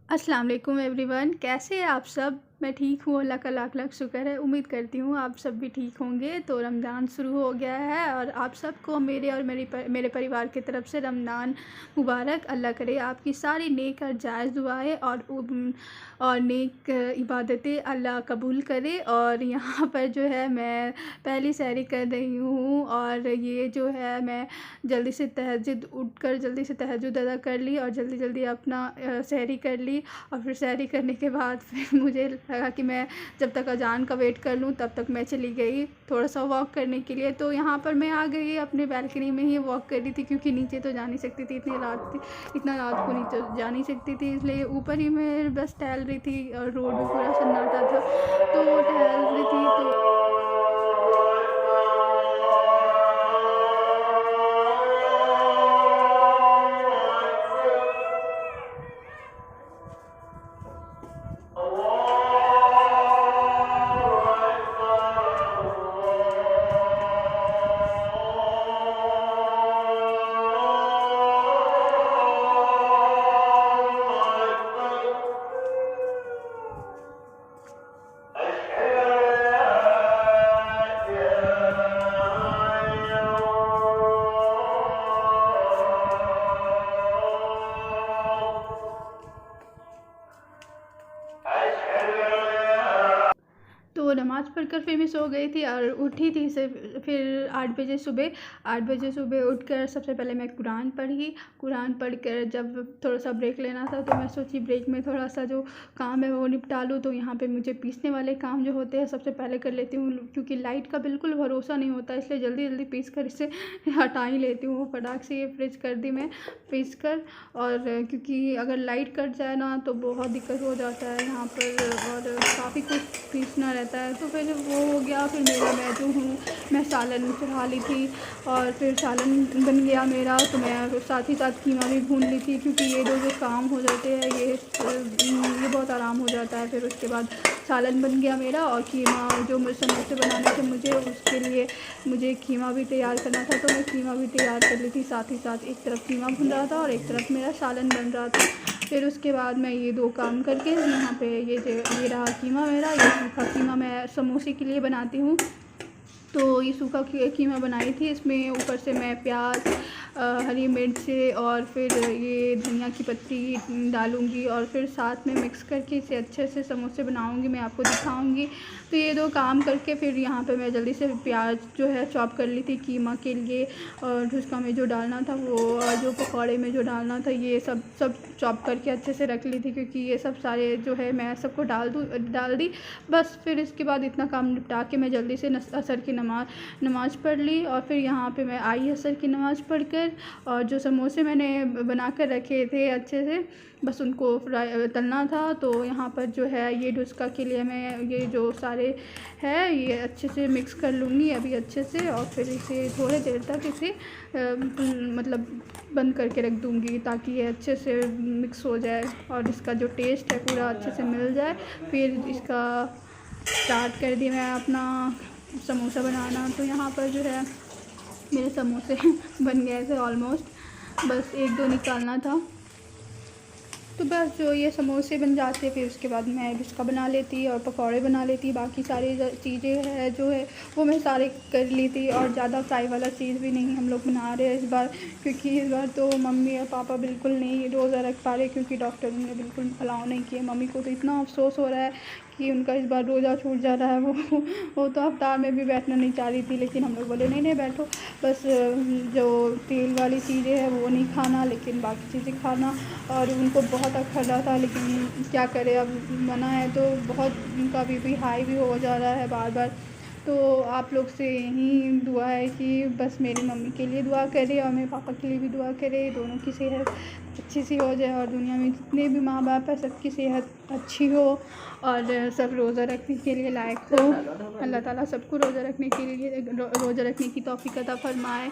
अस्सलाम वालेकुम एवरीवन, कैसे हैं आप सब। मैं ठीक हूँ, अल्लाह का लाख लाख शुक्र है। उम्मीद करती हूँ आप सब भी ठीक होंगे। तो रमज़ान शुरू हो गया है और आप सबको मेरे और मेरे परिवार की तरफ से रमज़ान मुबारक। अल्लाह करे आपकी सारी नेक और जायज़ दुआएं और नेक इबादतें अल्लाह कबूल करे। और यहाँ पर जो है मैं पहली सहरी कर रही हूँ और ये जो है मैं जल्दी से तहज्जुद उठकर जल्दी से तहज्जुद अदा कर ली और जल्दी जल्दी अपना सहरी कर ली। और फिर सहरी करने के बाद फिर मुझे लगा कि मैं जब तक अजान का वेट कर लूँ तब तक मैं चली गई थोड़ा सा वॉक करने के लिए। तो यहाँ पर मैं आ गई अपने बैल्कनी में ही वॉक कर रही थी, क्योंकि नीचे तो जा नहीं सकती थी, इतना रात को नीचे जा नहीं सकती थी, इसलिए ऊपर ही मैं बस टहल रही थी और रोड भी पूरा सन्नाटा था तो टहल रही थी। तो नमाज़ पढ़कर फिर मैं सो गई थी और उठी थी सिर्फ फिर 8 बजे सुबह उठकर सबसे पहले मैं कुरान पढ़कर जब थोड़ा सा ब्रेक लेना था तो मैं सोची ब्रेक में थोड़ा सा जो काम है वो निपटा लूँ। तो यहाँ पे मुझे पीसने वाले काम जो होते हैं सबसे पहले कर लेती हूँ, क्योंकि लाइट का बिल्कुल भरोसा नहीं होता, इसलिए जल्दी जल्दी पीस कर इसे हटा ही लेती हूँ। फटाक से ये फ्रिज कर दी मैं पीस कर। और क्योंकि अगर लाइट कट जाए ना तो बहुत दिक्कत हो जाता है यहाँ पर और काफ़ी कुछ पीसना रहता है। तो फिर वो हो गया। फिर मैं जो हूँ मैं सालन चढ़ा ली थी और फिर सालन बन गया मेरा। तो मैं साथ ही साथ कीमा भी भून ली थी, क्योंकि ये दो जो काम हो जाते हैं ये बहुत आराम हो जाता है। फिर उसके बाद सालन बन गया मेरा और कीमा जो समोसे बनाने थे उसके लिए मुझे कीमा भी तैयार करना था, तो मैं कीमा भी तैयार कर ली थी। साथ ही साथ एक तरफ कीमा भून रहा था और एक तरफ मेरा सालन बन रहा था। फिर उसके बाद मैं ये दो काम करके यहाँ पे ये रहा कीमा मेरा। ये सूखा कीमा मैं समोसे के लिए बनाती हूँ। तो ये सूखा कीमा बनाई थी, इसमें ऊपर से मैं प्याज हरी मिर्च और फिर ये धनिया की पत्ती डालूँगी और फिर साथ में मिक्स करके इसे अच्छे से समोसे बनाऊँगी, मैं आपको दिखाऊँगी। तो ये दो काम करके फिर यहाँ पे मैं जल्दी से प्याज जो है चॉप कर ली थी कीमा के लिए, और झुसका में जो डालना था वो और जो पकौड़े में जो डालना था ये सब चॉप करके अच्छे से रख ली थी, क्योंकि ये सब सारे जो है मैं सबको डाल दी बस। फिर इसके बाद इतना काम निपटा के मैं जल्दी से असर की नमाज़ पढ़ ली। और फिर यहाँ पे मैं आई असर की नमाज़ पढ़कर और जो समोसे मैंने बना कर रखे थे अच्छे से बस उनको फ्राई तलना था। तो यहाँ पर जो है ये डुस्का के लिए मैं ये जो सारे है ये अच्छे से मिक्स कर लूँगी अभी अच्छे से, और फिर इसे थोड़ी देर तक इसे मतलब बंद करके रख दूँगी ताकि ये अच्छे से मिक्स हो जाए और इसका जो टेस्ट है पूरा अच्छे से मिल जाए। फिर इसका स्टार्ट कर दी मैं अपना समोसा बनाना। तो यहाँ पर जो है मेरे समोसे बन गए थे ऑलमोस्ट, बस एक दो निकालना था। तो बस जो ये समोसे बन जाते फिर उसके बाद मैं डुस्का बना लेती और पकौड़े बना लेती। बाकी सारी चीज़ें है जो है वो मैं सारे कर ली थी, और ज़्यादा फ्राई वाला चीज़ भी नहीं हम लोग बना रहे हैं इस बार, क्योंकि इस बार तो मम्मी और पापा बिल्कुल नहीं रोज़ा रख पा रहे, क्योंकि डॉक्टर ने बिल्कुल अलाउ नहीं किया। मम्मी को तो इतना अफसोस हो रहा है कि उनका इस बार रोज़ा छूट जा रहा है। वो तो अफ्तार में भी बैठना नहीं चाह रही थी, लेकिन हम लोग बोले नहीं नहीं बैठो, बस जो तेल वाली चीज़ें हैं वो नहीं खाना लेकिन बाकी चीज़ें खाना। और उनको बहुत अखर रहा था, लेकिन क्या करें अब मना है तो बहुत उनका बीपी हाई भी हो जा रहा है बार बार। तो आप लोग से यही दुआ है कि बस मेरी मम्मी के लिए दुआ करें और मेरे पापा के लिए भी दुआ करें, दोनों की सेहत अच्छी सी हो जाए और दुनिया में जितने भी माँ बाप है सबकी सेहत अच्छी हो और सब रोज़ा रखने के लिए लायक हो। अल्लाह ताला सबको रोज़ा रखने की तौफ़ीक अता फ़रमाए।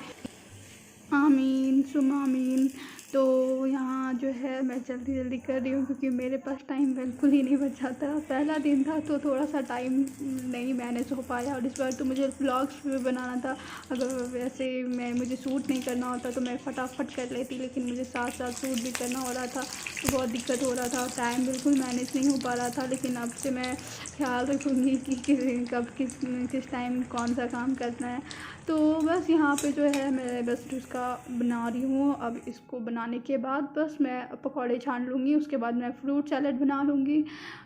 आमीन सुम्मा आमीन। तो यहाँ जो है मैं जल्दी जल्दी कर रही हूँ क्योंकि मेरे पास टाइम बिल्कुल ही नहीं बचा था। पहला दिन था तो थोड़ा सा टाइम नहीं मैनेज हो पाया, और इस बार तो मुझे व्लॉग्स भी बनाना था। अगर वैसे मुझे शूट नहीं करना होता तो मैं फटाफट कर लेती, लेकिन मुझे साथ साथ शूट भी करना हो रहा था तो बहुत दिक्कत हो रहा था, टाइम बिल्कुल मैनेज नहीं हो पा रहा था। लेकिन अब से मैं ख्याल रखूँगी कि कब किस टाइम कौन सा काम करना है। तो बस यहाँ पे जो है मैं बस उसका बना रही हूँ। अब इसको बनाने के बाद बस मैं पकौड़े छान लूँगी, उसके बाद मैं फ्रूट सैलेड बना लूँगी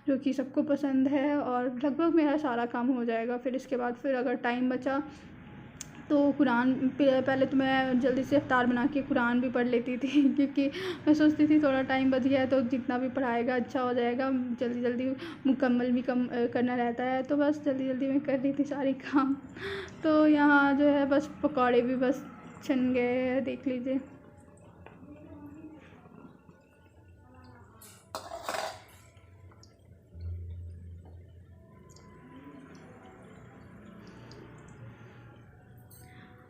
जो कि सबको पसंद है, और लगभग मेरा सारा काम हो जाएगा। फिर इसके बाद फिर अगर टाइम बचा तो कुरान पहले तो मैं जल्दी से इफ्तार बना के कुरान भी पढ़ लेती थी क्योंकि मैं सोचती थी थोड़ा टाइम बच गया है तो जितना भी पढ़ाएगा अच्छा हो जाएगा, जल्दी जल्दी मुकम्मल भी करना रहता है। तो बस जल्दी जल्दी मैं कर रही थी सारी काम। तो यहाँ जो है बस पकौड़े भी बस छन गए हैं, देख लीजिए।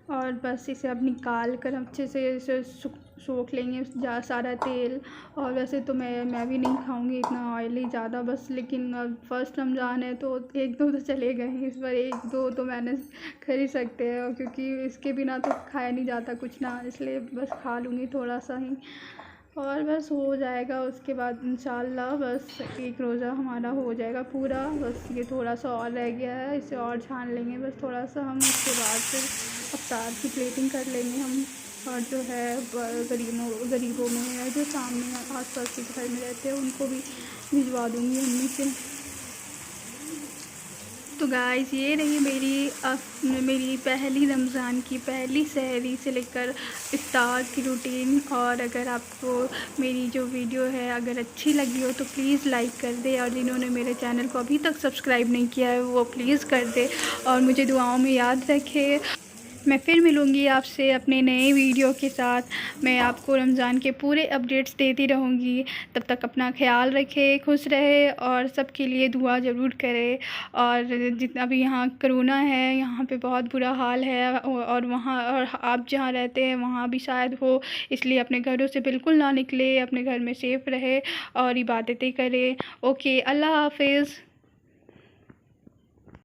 और बस इसे अब निकाल कर अच्छे से इसे सोख लेंगे सारा तेल। और वैसे तो मैं भी नहीं खाऊंगी इतना ऑयली ज़्यादा, बस लेकिन अब फर्स्ट रमज़ान है तो एक दो तो चले गए हैं, इस बार एक दो तो मैनेज कर ही सकते हैं, क्योंकि इसके बिना तो खाया नहीं जाता कुछ ना, इसलिए बस खा लूँगी थोड़ा सा ही और बस हो जाएगा। उसके बाद इंशाल्लाह बस एक रोज़ा हमारा हो जाएगा पूरा। बस ये थोड़ा सा और रह गया है, इसे और छान लेंगे बस थोड़ा सा हम, उसके बाद फिर अफ्तार की प्लेटिंग कर लेंगे हम। और जो है गरीबों में जो सामने आस-पास के घर में रहते हैं उनको भी भिजवा दूँगी उनमें से। तो गाइस ये रही मेरी पहली रमज़ान की पहली सहरी से लेकर इफ्तार की रूटीन। और अगर आपको मेरी जो वीडियो है अगर अच्छी लगी हो तो प्लीज़ लाइक कर दे, और जिन्होंने मेरे चैनल को अभी तक सब्सक्राइब नहीं किया है वो प्लीज़ कर दे, और मुझे दुआओं में याद रखे। मैं फिर मिलूँगी आपसे अपने नए वीडियो के साथ। मैं आपको रमज़ान के पूरे अपडेट्स देती रहूँगी। तब तक अपना ख़्याल रखें, खुश रहे और सबके लिए दुआ ज़रूर करें। और जितना भी यहाँ कोरोना है यहाँ पे बहुत बुरा हाल है, और वहाँ और आप जहाँ रहते हैं वहाँ भी शायद हो, इसलिए अपने घरों से बिल्कुल ना निकले, अपने घर में सेफ़ रहे और इबादतें करें। ओके, अल्लाह हाफ़िज़।